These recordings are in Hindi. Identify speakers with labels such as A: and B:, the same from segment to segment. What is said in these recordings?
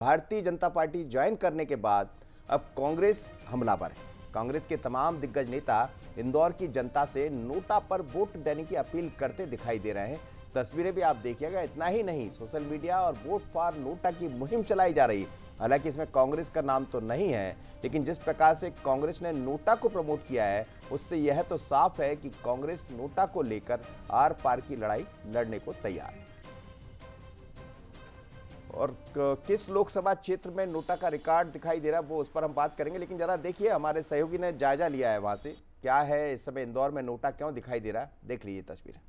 A: भारतीय जनता पार्टी ज्वाइन करने के बाद अब कांग्रेस हमलावर है। कांग्रेस के तमाम दिग्गज नेता इंदौर की जनता से नोटा पर वोट देने की अपील करते दिखाई दे रहे हैं। तस्वीरें भी आप देखिएगा। इतना ही नहीं, सोशल मीडिया और वोट फॉर नोटा की मुहिम चलाई जा रही है। हालांकि इसमें कांग्रेस का नाम तो नहीं है, लेकिन जिस प्रकार से कांग्रेस ने नोटा को प्रमोट किया है, उससे यह तो साफ है कि कांग्रेस नोटा को लेकर आर पार की लड़ाई लड़ने को तैयार है। और किस लोकसभा क्षेत्र में नोटा का रिकॉर्ड दिखाई दे रहा है, वो उस पर हम बात करेंगे। लेकिन जरा देखिए, हमारे सहयोगी ने जायजा लिया है वहां से, क्या है इस समय इंदौर में नोटा क्यों दिखाई दे रहा है। देख लीजिए तस्वीर।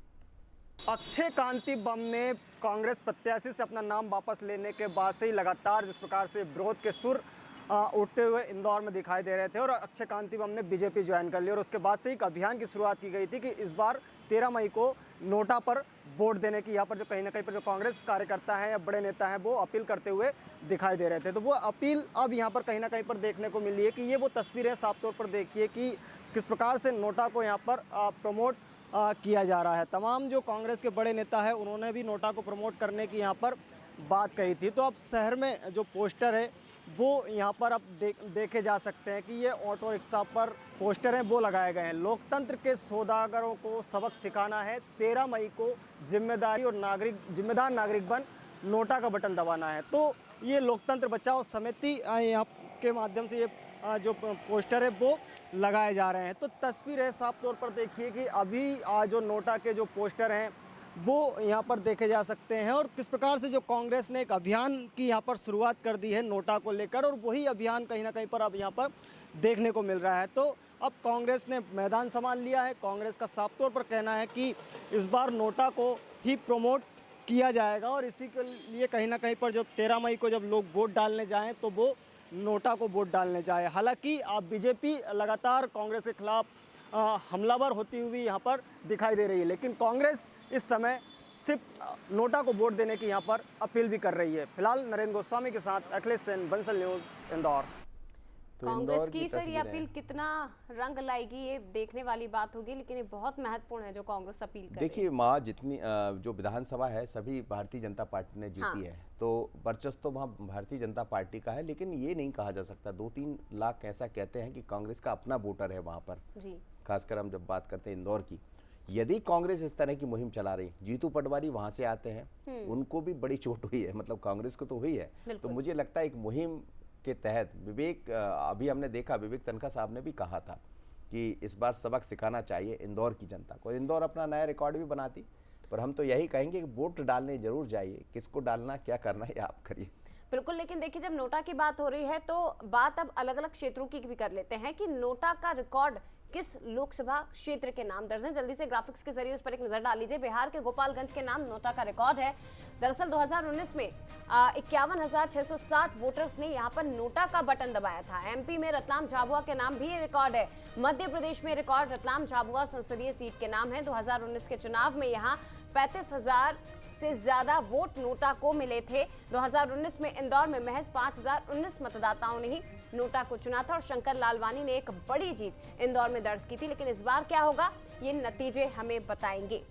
B: अक्षय कांति बम ने कांग्रेस प्रत्याशी से अपना नाम वापस लेने के बाद से ही लगातार जिस प्रकार से विरोध के सुर उठते हुए इंदौर में दिखाई दे रहे थे और अक्षय कांति बम ने बीजेपी ज्वाइन कर ली और उसके बाद से एक अभियान की शुरुआत की गई थी कि इस बार 13 मई को नोटा पर वोट देने की यहाँ पर जो कहीं ना कहीं पर जो कांग्रेस कार्यकर्ता हैं या बड़े नेता हैं वो अपील करते हुए दिखाई दे रहे थे। तो वो अपील अब यहाँ पर कहीं ना कहीं पर देखने को मिली है कि ये वो तस्वीर है। साफ तौर पर देखिए कि किस प्रकार से नोटा को यहाँ पर प्रमोट किया जा रहा है। तमाम जो कांग्रेस के बड़े नेता हैं उन्होंने भी नोटा को प्रमोट करने की यहाँ पर बात कही थी। तो अब शहर में जो पोस्टर है वो यहाँ पर अब देखे जा सकते हैं कि ये ऑटो रिक्शा पर पोस्टर हैं वो लगाए गए हैं। लोकतंत्र के सौदागरों को सबक सिखाना है, 13 मई को जिम्मेदारी और जिम्मेदार नागरिक बन नोटा का बटन दबाना है। तो ये लोकतंत्र बचाओ समिति यहाँ के माध्यम से ये जो पोस्टर है वो लगाए जा रहे हैं। तो तस्वीर है, साफ तौर पर देखिए कि अभी जो नोटा के जो पोस्टर हैं वो यहाँ पर देखे जा सकते हैं और किस प्रकार से जो कांग्रेस ने एक अभियान की यहाँ पर शुरुआत कर दी है नोटा को लेकर, और वही अभियान कहीं ना कहीं पर अब यहाँ पर देखने को मिल रहा है। तो अब कांग्रेस ने मैदान संभाल लिया है। कांग्रेस का साफ तौर पर कहना है कि इस बार नोटा को ही प्रमोट किया जाएगा और इसी के लिए कहीं ना कहीं पर जब 13 मई को जब लोग वोट डालने जाएँ तो वो नोटा को वोट डालने जाए। हालांकि अब बीजेपी लगातार कांग्रेस के खिलाफ हमलावर होती हुई यहाँ पर दिखाई दे रही है, लेकिन कांग्रेस इस समय सिर्फ नोटा को वोट देने की यहाँ पर अपील भी कर रही है। फिलहाल नरेंद्र गोस्वामी के साथ अखिलेश सेन, बंसल न्यूज़, इंदौर।
A: तो
C: कांग्रेस की सर ये अपील कितना रंग लाएगी ये देखने वाली बात होगी, लेकिन ये बहुत महत्वपूर्ण है जो कांग्रेस अपील कर रही है।
A: देखिए माँ, जितनी जो विधानसभा है सभी भारतीय जनता पार्टी ने जीती है, तो वर्चस्व तो वहाँ भारतीय जनता पार्टी का है। लेकिन ये नहीं कहा जा सकता, 2-3 लाख ऐसा कहते हैं कि कांग्रेस का अपना वोटर है वहाँ पर जी। खासकर हम जब बात करते हैं इंदौर की, यदि कांग्रेस इस तरह की मुहिम चला रही, जीतू पटवारी वहां से आते हैं, उनको भी बड़ी चोट हुई है, मतलब कांग्रेस को तो हुई है। तो मुझे लगता है एक मुहिम के तहत अभी हमने देखा, विवेक तनखा साहब ने भी कहा था कि इस बार सबक सिखाना चाहिए इंदौर की जनता को। इंदौर अपना नया रिकॉर्ड भी बनाती, पर हम तो यही कहेंगे कि वोट डालने जरूर जाइए। किसको डालना, क्या करना है आप करिए।
C: बिल्कुल, लेकिन देखिए जब नोटा की बात हो रही है तो बात अब अलग अलग क्षेत्रों की भी कर लेते हैं कि नोटा का रिकॉर्ड किस लोकसभा क्षेत्र के नाम दर्ज है। जल्दी से ग्राफिक्स के जरिए उस पर एक नजर डाल लीजिए। बिहार के गोपालगंज के नाम नोटा का रिकॉर्ड है। दरअसल 2019 में 51,660 वोटर्स ने यहां पर नोटा का बटन दबाया था। एमपी में रतलाम झाबुआ के नाम भी रिकॉर्ड है। मध्य प्रदेश में रिकॉर्ड रतलाम झाबुआ संसदीय सीट के नाम है। 2019 के चुनाव में यहाँ 35,000 से ज्यादा वोट नोटा को मिले थे। 2019 में इंदौर में महज 5,019 मतदाताओं ने ही नोटा को चुना था और शंकर लालवानी ने एक बड़ी जीत इंदौर में दर्ज की थी। लेकिन इस बार क्या होगा ये नतीजे हमें बताएंगे।